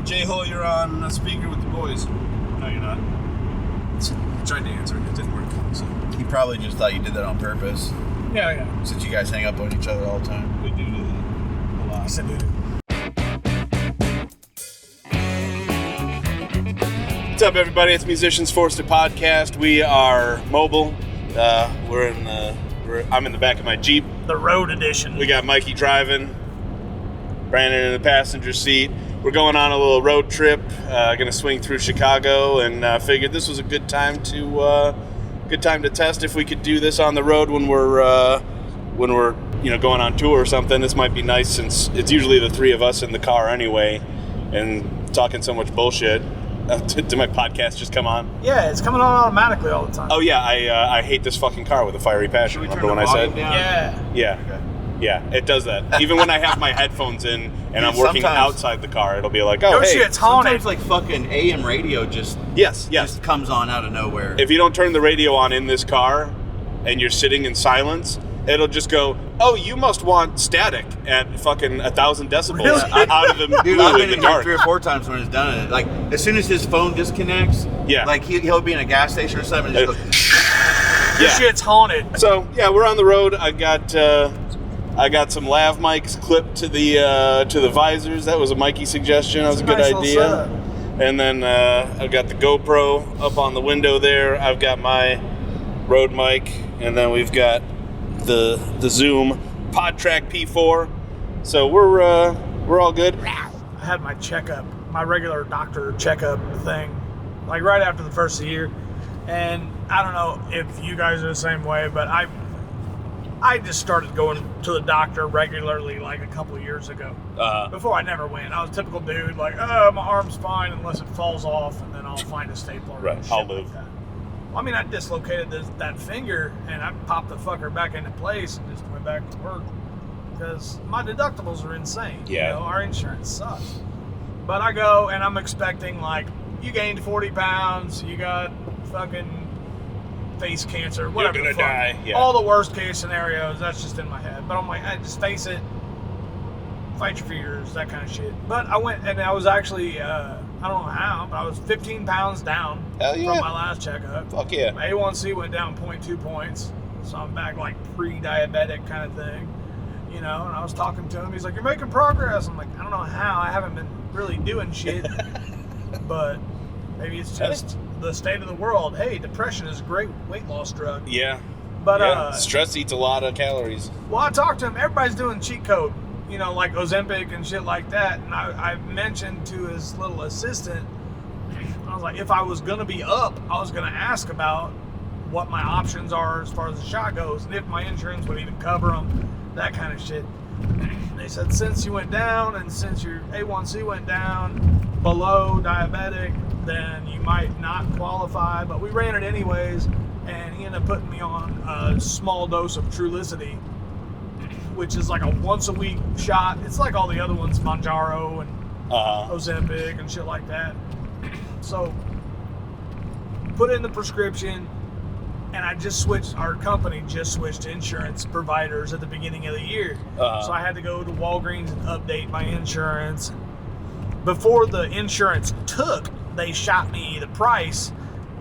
J-Hole, you're on a speaker with the boys. No, you're not. I tried to answer it. It didn't work. So. He probably just thought you did that on purpose. Yeah. Since you guys hang up on each other all the time. We do that a lot. I said, dude. What's up, everybody? It's Musicians Forced to Podcast. We are mobile. I'm in the back of my Jeep. The road edition. We got Mikey driving, Brandon in the passenger seat. We're going on a little road trip. Going to swing through Chicago, and figured this was a good time to test if we could do this on the road when we're going on tour or something. This might be nice since it's usually the three of us in the car anyway, and talking so much bullshit. Did my podcast just come on? Yeah, it's coming on automatically all the time. Oh yeah, I hate this fucking car with a fiery passion. Remember when I said? Yeah. Yeah, it does that. Even when I have my headphones in and I'm working outside the car, it'll be like, oh, hey. Shit, it's haunted. Sometimes like fucking AM radio just comes on out of nowhere. If you don't turn the radio on in this car and you're sitting in silence, it'll just go, oh, you must want static at fucking 1,000 decibels out of the Dude, blue I've in been the in here dark. 3 or 4 times when it's done it. Like, as soon as his phone disconnects, like he'll be in a gas station or something and just goes, This shit's haunted. So, yeah, we're on the road. I got some lav mics clipped to the visors. That was a Mikey suggestion. That was a good idea. And then I've got the GoPro up on the window there. I've got my Rode mic, and then we've got the Zoom PodTrack P4. So we're all good. I had my checkup, my regular doctor checkup thing, like right after the first of the year. And I don't know if you guys are the same way, but I just started going to the doctor regularly like a couple of years ago. Before I never went. I was a typical dude, like, oh, my arm's fine unless it falls off, and then I'll find a stapler. Right, I'll live. Like that. Well, I mean, I dislocated that finger, and I popped the fucker back into place and just went back to work because my deductibles are insane. Yeah. You know, our insurance sucks. But I go, and I'm expecting, like, you gained 40 pounds, you got fucking face cancer, whatever. You're gonna die. Yeah. All the worst case scenarios, that's just in my head. But I'm like, just face it, fight your fears, that kind of shit. But I went, and I was actually, I don't know how, but I was 15 pounds down from my last checkup. Fuck yeah. My A1C went down 0.2 points, so I'm back like pre-diabetic kind of thing, you know. And I was talking to him. He's like, "You're making progress." I'm like, "I don't know how. I haven't been really doing shit, but maybe it's just the state of the world. Hey, depression is a great weight loss drug." Yeah. But stress eats a lot of calories. well, I talked to him. Everybody's doing cheat code, you know, like Ozympic and shit like that. And I mentioned to his little assistant, I was like, if I was going to be up, I was going to ask about what my options are as far as the shot goes, and if my insurance would even cover them, that kind of shit. They said, since you went down and since your A1C went down below diabetic, then you might not qualify. But we ran it anyways, and he ended up putting me on a small dose of Trulicity, which is like a once-a-week shot. It's like all the other ones, Mounjaro and Ozympic and shit like that. So, put in the prescription, and our company just switched insurance providers at the beginning of the year. So I had to go to Walgreens and update my insurance. Before the insurance took, they shot me the price,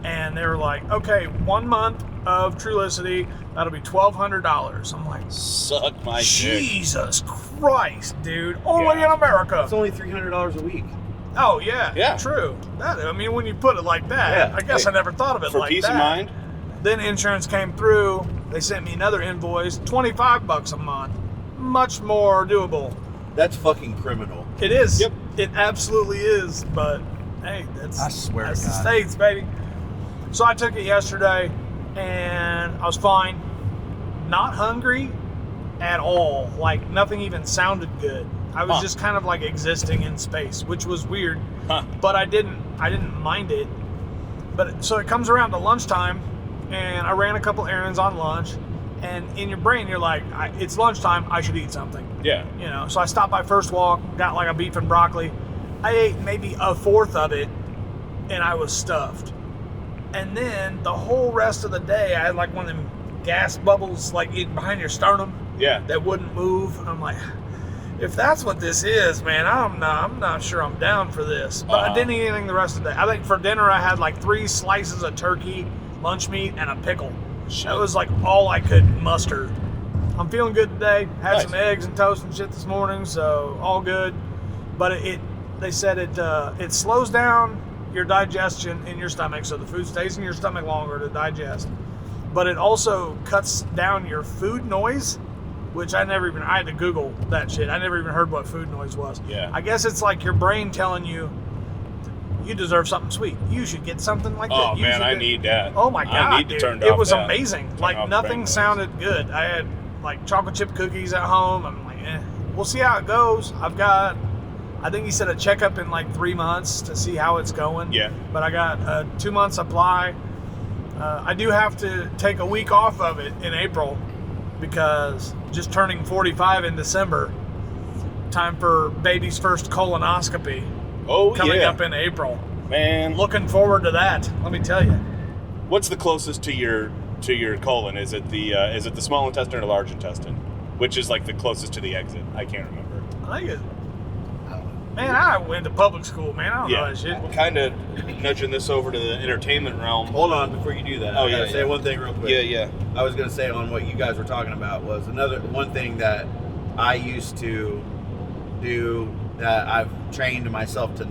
and they were like, okay, 1 month of Trulicity, that'll be $1,200. I'm like, suck my dick. Jesus Christ, dude. Only in America. It's only $300 a week. Oh, yeah. Yeah. True. I mean, when you put it like that, I guess I never thought of it for like that. peace of mind. Then insurance came through. They sent me another invoice, $25 a month. Much more doable. That's fucking criminal. It is. Yep. It absolutely is. But, hey, that's the God. States, baby. So I took it yesterday, and I was fine. Not hungry at all. Like, nothing even sounded good. I was just kind of like existing in space, which was weird. But I didn't mind it. But so it comes around to lunchtime, and I ran a couple errands on lunch, and in your brain you're like, it's lunchtime, I should eat something. Yeah. You know, so I stopped by First Walk, got like a beef and broccoli. I ate maybe a fourth of it, and I was stuffed. And then the whole rest of the day, I had like one of them gas bubbles like behind your sternum. Yeah. That wouldn't move. And I'm like, if that's what this is, man, I'm not sure I'm down for this. But I didn't eat anything the rest of the day. I think for dinner I had like 3 slices of turkey, lunch meat, and a pickle. Shit. That was like all I could muster. I'm feeling good today. Had some eggs and toast and shit this morning, so all good. But they said it slows down your digestion in your stomach, so the food stays in your stomach longer to digest. But it also cuts down your food noise, which I had to Google that shit. I never even heard what food noise was. Yeah. I guess it's like your brain telling you, you deserve something sweet. You should get something like that. Oh, man, I need that. Oh, my God, I need to dude. turn It was off that. amazing. Like, nothing sounded good. I had, like, chocolate chip cookies at home. I'm like, we'll see how it goes. I think he said a checkup in, like, 3 months to see how it's going. Yeah. But I got a 2 month supply. I do have to take a week off of it in April because just turning 45 in December, time for baby's first colonoscopy. Coming up in April. Man, looking forward to that. Let me tell you. What's the closest to your colon? Is it the small intestine or the large intestine? Which is like the closest to the exit? I can't remember. I think man, I went to public school, man. I don't know that shit. We're kind of nudging this over to the entertainment realm. Hold on, before you do that. I gotta say one thing real quick. Yeah. I was gonna say on what you guys were talking about was one thing that I used to do that I've trained myself to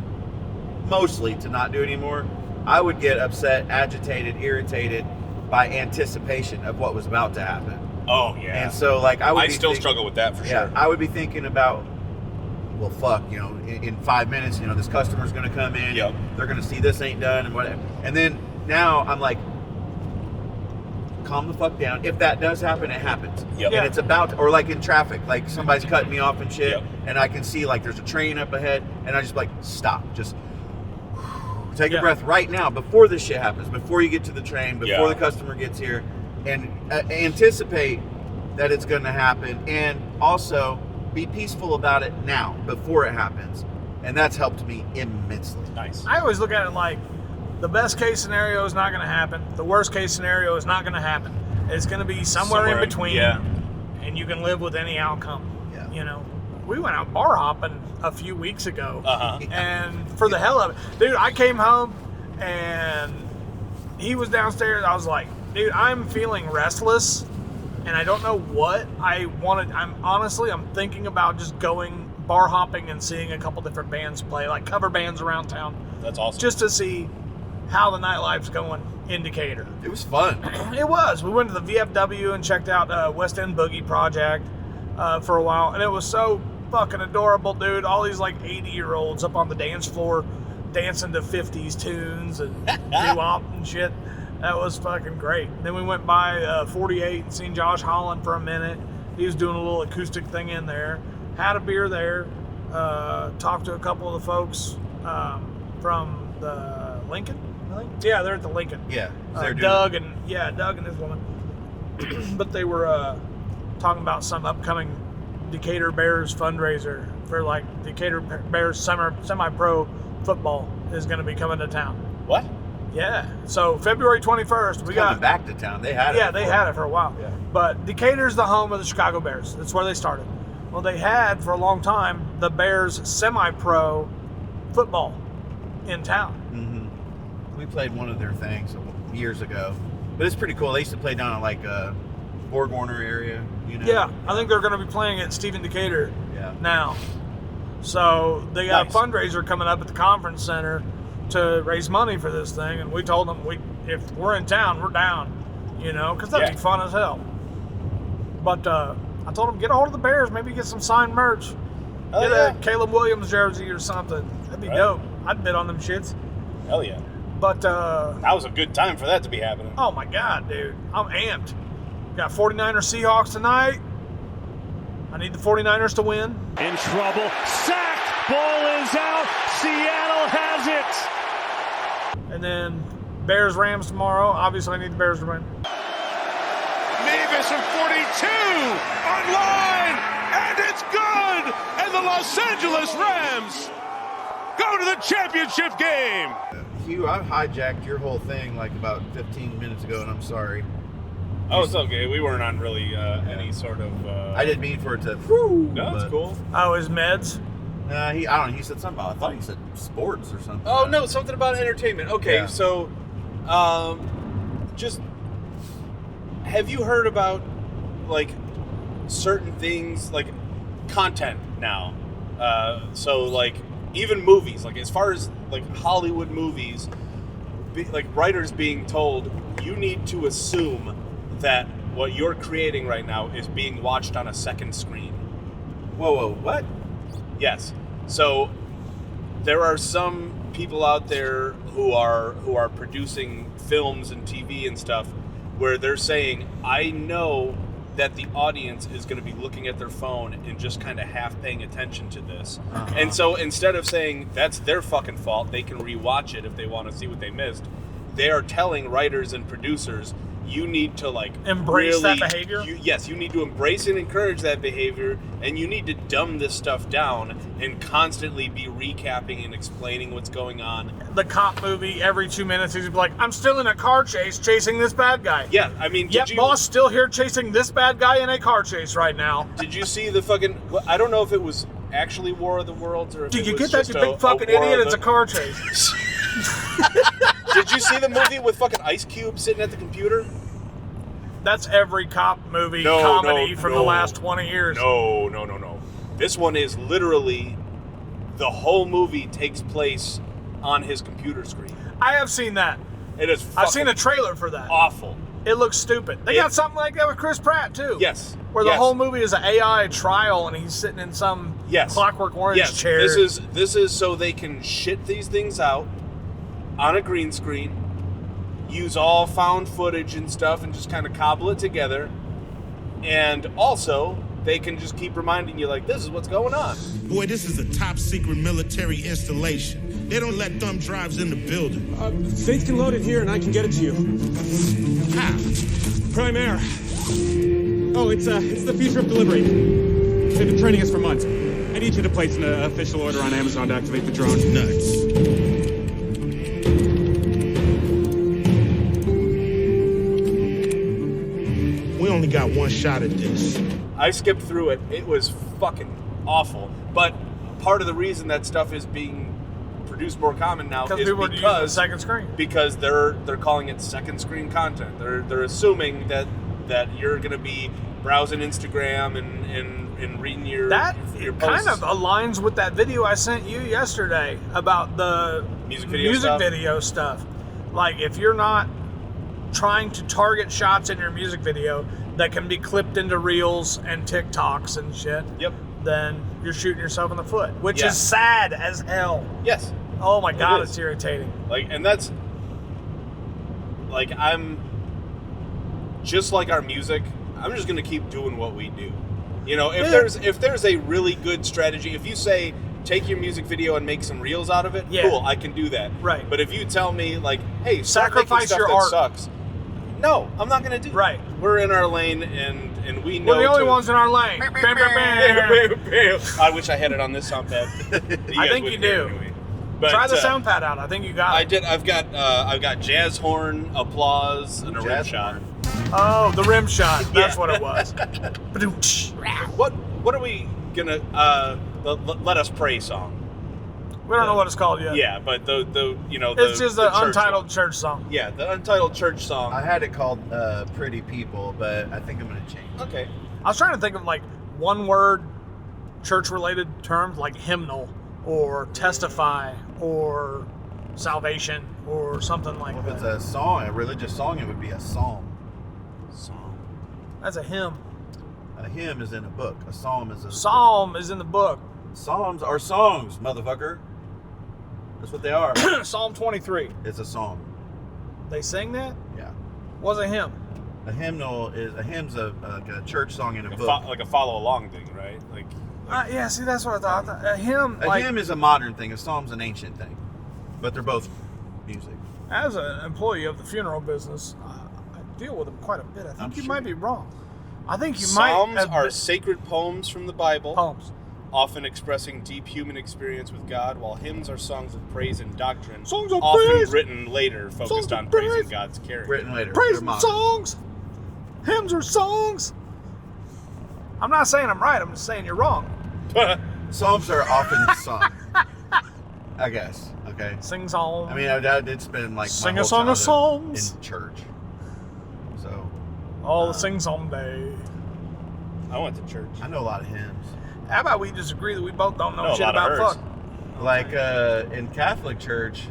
mostly to not do anymore. I would get upset, agitated, irritated by anticipation of what was about to happen. Oh yeah. And so like I still struggle with that for sure. I would be thinking about, well, fuck, in 5 minutes, this customer's gonna come in. Yep. They're gonna see this ain't done and whatever. And then now I'm like, calm the fuck down. If that does happen, it happens. Yep. And it's about, or like in traffic, like somebody's cutting me off and shit, yep. and I can see like there's a train up ahead, and I just like, stop, just take a breath right now before this shit happens, before you get to the train, before the customer gets here, and anticipate that it's going to happen, and also be peaceful about it now before it happens. And that's helped me immensely. Nice. I always look at it like the best case scenario is not going to happen. The worst case scenario is not going to happen. It's going to be somewhere in between. Yeah. And you can live with any outcome. Yeah. We went out bar hopping a few weeks ago. Uh-huh. And for the hell of it, dude, I came home and he was downstairs. I was like, dude, I'm feeling restless and I don't know what I wanted. I'm thinking about just going bar hopping and seeing a couple different bands play, like cover bands around town. That's awesome. Just to see how the nightlife's going in Decatur. It was fun. It was. We went to the VFW and checked out West End Boogie Project for a while, and it was so fucking adorable, dude. All these like 80-year-olds up on the dance floor dancing to 50s tunes and doo-wop and shit. That was fucking great. Then we went by 48 and seen Josh Holland for a minute. He was doing a little acoustic thing in there. Had a beer there. Talked to a couple of the folks from the Lincoln, I think. Yeah, they're at the Lincoln. Yeah. Doug and his woman. But they were talking about some upcoming Decatur Bears fundraiser for like Decatur Bears semi-pro football is going to be coming to town. What? Yeah. So February 21st, we got back to town. They had it. Yeah, they had it for a while. Yeah. But Decatur's the home of the Chicago Bears. That's where they started. Well, they had for a long time the Bears semi-pro football in town. Mm-hmm. We played one of their things years ago, but it's pretty cool. They used to play down at like a Borg Warner area, Yeah, I think they're going to be playing at Stephen Decatur now. So they got a fundraiser coming up at the conference center to raise money for this thing, and we told them if we're in town, we're down, because that'd be fun as hell. But I told them get a hold of the Bears, maybe get some signed merch, get a Caleb Williams jersey or something. That'd be dope. I'd bid on them shits. Hell yeah. But that was a good time for that to be happening. Oh my God, dude, I'm amped. Got 49ers Seahawks tonight. I need the 49ers to win. In trouble. Sacked. Ball is out. Seattle has it. And then Bears Rams tomorrow. Obviously, I need the Bears to win. Mavis from 42 online, and it's good. And the Los Angeles Rams go to the championship game. Hugh, I hijacked your whole thing like about 15 minutes ago, and I'm sorry. Oh, it's okay. We weren't on really any sort of... I didn't mean for it to... No, it's cool. Oh, his meds? I don't know. He said something about... I thought he said sports or something. Oh, no, something about entertainment. Okay, Yeah. so... just... Have you heard about, like, certain things, like, content now? So, like, even movies. Like, as far as, like, Hollywood movies... like writers being told, you need to assume that what you're creating right now is being watched on a second screen. Whoa, what? Yes. So there are some people out there who are producing films and TV and stuff where they're saying, I know that the audience is going to be looking at their phone and just kind of half paying attention to this. Uh-huh. And so instead of saying that's their fucking fault, they can rewatch it if they want to see what they missed, they are telling writers and producers, you need to like embrace that behavior? Yes, you need to embrace and encourage that behavior, and you need to dumb this stuff down and constantly be recapping and explaining what's going on. The cop movie, every 2 minutes, he's like, I'm still in a car chase chasing this bad guy. Yeah, I mean, boss, still here chasing this bad guy in a car chase right now. Did you see the fucking... I don't know if it was actually War of the Worlds or if Did it you was get that, just you big fucking War idiot? of It's a car chase. Did you see the movie with fucking Ice Cube sitting at the computer? That's every cop movie comedy from the last 20 years. No. This one is literally... The whole movie takes place on his computer screen. I have seen that. It is I've seen a trailer for that. awful. It looks stupid. They got something like that with Chris Pratt, too. Yes. Where the whole movie is an AI trial and he's sitting in some Clockwork Orange chair. This is so they can shit these things out on a green screen, use all found footage and stuff and just kind of cobble it together. And also, they can just keep reminding you, like, this is what's going on. Boy, this is a top secret military installation. They don't let thumb drives in the building. Faith can load it here and I can get it to you. How? Prime Air. Oh, it's the feed trip delivery. They've been training us for months. I need you to place an official order on Amazon to activate the drone. Nuts. We only got one shot at this. I skipped through it. It was fucking awful. But part of the reason that stuff is being produced more common now is because second screen. Because they're calling it second screen content. They're assuming that you're going to be browsing Instagram and reading your posts. Kind of aligns with that video I sent you yesterday about the music video stuff. Like, if you're not trying to target shots in your music video that can be clipped into reels and TikToks and shit, then you're shooting yourself in the foot, which is sad as hell. Yes. Oh my God, it's irritating. Like, and that's like, I'm just like our music. I'm just gonna keep doing what we do. You know, if there's a really good strategy, if you say take your music video and make some reels out of it, cool, I can do that. Right. But if you tell me like, hey, sacrifice stuff your that art. Sucks. No, I'm not gonna do that. Right. We're in our lane and we know. We're the only ones in our lane. Bam, bam, bam. I wish I had it on this sound pad. I think you do. Anyway. But, try the sound pad out. I think you got it. I did. I've got jazz horn, applause, and a rim shot. Oh, the rim shot. That's what it was. What are we gonna Let Us Pray song? We don't know what it's called yet. Yeah, but the it's just the untitled church song. Yeah, the untitled church song. I had it called Pretty People, but I think I'm gonna change. Okay. I was trying to think of like one word church related terms like hymnal or testify or salvation or something like that. If it's a song, a religious song, it would be a psalm. That's a hymn. A hymn is in a book. A psalm is a Psalm is in the book. Psalms are songs, motherfucker. That's what they are. Psalm 23. It's a song. They sing that? Yeah. What's a hymn? A hymn's a church song in a book. Like a follow along thing, right? Like. Yeah. See, that's what I thought. A hymn. A hymn is a modern thing. A psalm's an ancient thing, but they're both music. As an employee of the funeral business, I deal with them quite a bit. I think you might be wrong. I think you Psalms might. are sacred poems from the Bible. Poems. Often expressing deep human experience with God, while hymns are songs of praise and doctrine, songs of often praise. written later, focused on praising God's character. Written later. Praise songs. Hymns are songs. I'm not saying I'm right. I'm just saying you're wrong. Psalms are often sung. I guess. Okay. Sing song. I mean, I did spend like Sing my a whole song of childhood psalms. in church. So. All the sing song day. I went to church. I know a lot of hymns. How about we just agree that we both don't know No, a shit lot of about hers. fuck? Like in Catholic church,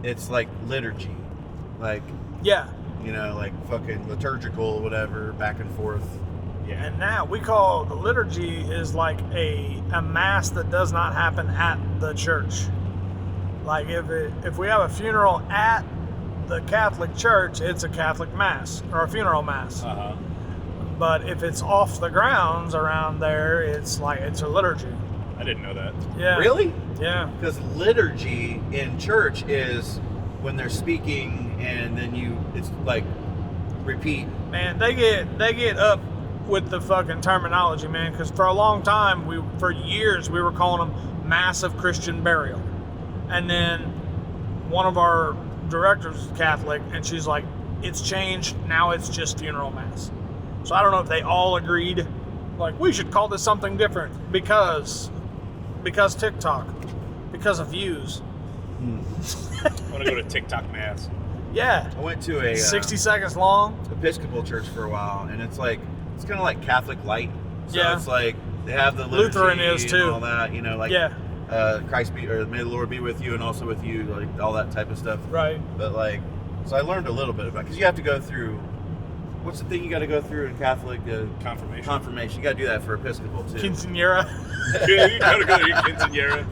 it's like liturgy, like Yeah. like fucking liturgical, whatever, back and forth. Yeah. And now we call the liturgy is like a mass that does not happen at the church. Like if we have a funeral at the Catholic church, it's a Catholic mass or a funeral mass. Uh-huh. But if it's off the grounds around there, it's a liturgy. I didn't know that. Yeah. Really? Yeah. Because liturgy in church is when they're speaking and then it's like repeat. Man, they get up with the fucking terminology, man, because for a long time, for years, we were calling them massive Christian burial. And then one of our directors is Catholic, and she's like, it's changed, now it's just funeral mass. So I don't know if they all agreed, like, we should call this something different because TikTok, because of views. I want to go to TikTok mass. Yeah. I went to a 60 seconds long. Episcopal church for a while, and it's kind of like Catholic light. So Yeah. it's like they have the liturgy Lutheran is too. and all that, like Yeah. Christ be, or may the Lord be with you, and also with you, like all that type of stuff. Right. But so I learned a little bit about, because you have to go through. What's the thing you got to go through in Catholic? Confirmation. Confirmation. You got to do that for Episcopal too. Quinceañera. You gotta go to your quinceañera.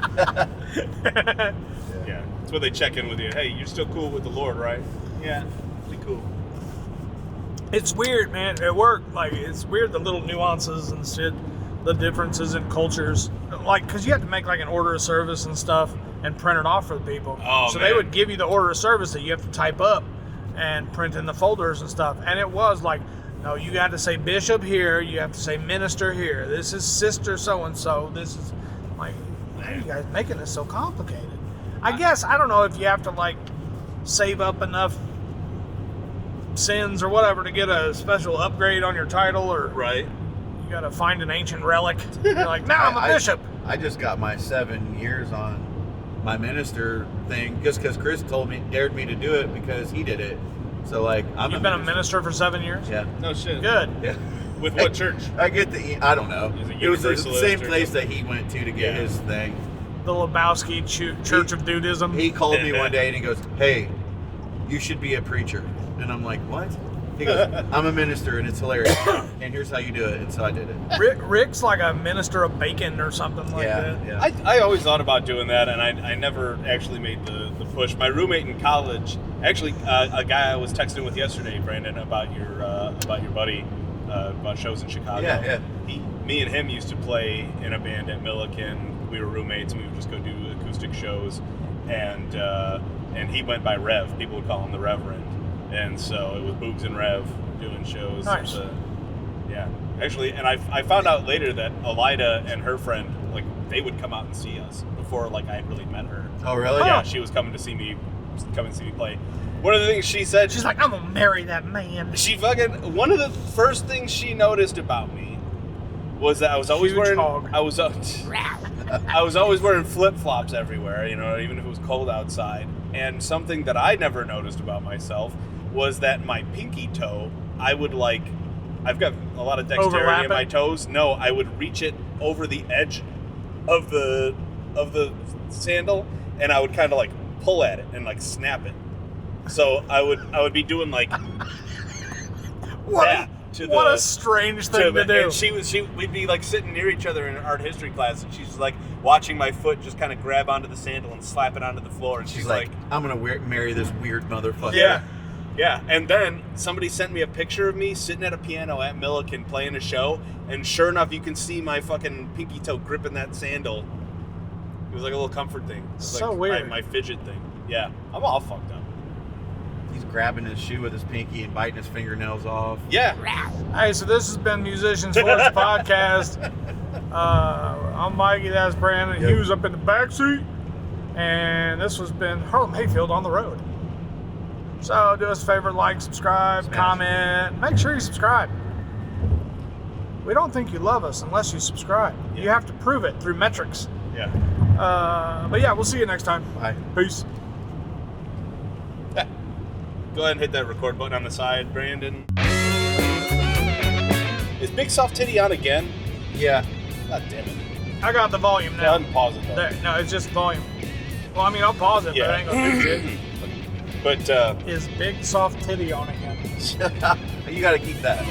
Yeah, that's where they check in with you. Hey, you're still cool with the Lord, right? Yeah, be cool. It's weird, man. At work, it's weird the little nuances and shit, the differences in cultures. Because you have to make an order of service and stuff and print it off for the people. Oh, so man. they would give you the order of service that you have to type up and print in the folders and stuff. And it was like, no, you got to say bishop here, you have to say minister here. This is sister so-and-so. This is like, why are you guys making this so complicated? I guess, I don't know if you have to save up enough sins or whatever to get a special upgrade on your title, or Right. you gotta find an ancient relic. You're like, now I'm a bishop. I just got my 7 years on my minister thing just because Chris dared me to do it because he did it. So You've been a minister for 7 years? Yeah. No shit. Good. Yeah. With what church? I get I don't know. Is it It was the Universalist same or place something? that he went to get his thing. The Lebowski Church of Dudism. He called me one day and he goes, "Hey, you should be a preacher." And I'm like, "What?" He goes, "I'm a minister and it's hilarious. And here's how you do it." And so I did it. Rick's like a minister of bacon or something like that. Yeah. I always thought about doing that, and I never actually made the push. My roommate in college, actually, a guy I was texting with yesterday, Brandon, about your buddy, about shows in Chicago. Yeah. Me and him used to play in a band at Milliken. We were roommates, and we would just go do acoustic shows. And he went by Rev. People would call him the Reverend. And so it was Boogs and Rev doing shows. Nice. Yeah. Actually, and I found out later that Elida and her friend, they would come out and see us before, I had really met her. Oh, really? Yeah, she was coming to see me play. One of the things she said, She's like, I'm gonna marry that man. one of the first things she noticed about me was that I was always Huge wearing, hog. I was always wearing flip-flops everywhere, even if it was cold outside. And something that I never noticed about myself was that my pinky toe, I would I've got a lot of dexterity Overlap in my it? toes. No, I would reach it over the edge of the sandal, and I would kind of pull at it and snap it. So I would be doing What a strange thing to do. And we'd be sitting near each other in art history class, and she's watching my foot just kind of grab onto the sandal and slap it onto the floor, and She's like, "I'm gonna marry this weird motherfucker." Yeah, and then somebody sent me a picture of me sitting at a piano at Milliken playing a show, and sure enough, you can see my fucking pinky toe gripping that sandal. It was like a little comfort thing. It was So weird. My fidget thing. Yeah, I'm all fucked up. He's grabbing his shoe with his pinky and biting his fingernails off. Yeah. Hey, so this has been Musicians Force Podcast. I'm Mikey, that's Brandon. Yep. Hugh's up in the back seat. And this has been Harlem Hayfield on the road. So do us a favor, like, subscribe, comment. Make sure you subscribe. We don't think you love us unless you subscribe. Yeah. You have to prove it through metrics. Yeah. But yeah, we'll see you next time. Bye. Peace. Go ahead and hit that record button on the side, Brandon. Is Big Soft Titty on again? Yeah. God damn it. I got the volume Go now. ahead and pause it, though. There, no, it's just volume. Well, I mean, I'll pause it, Yeah. but it ain't gonna do shit. But, Is Big Soft Titty on again? You got to keep that.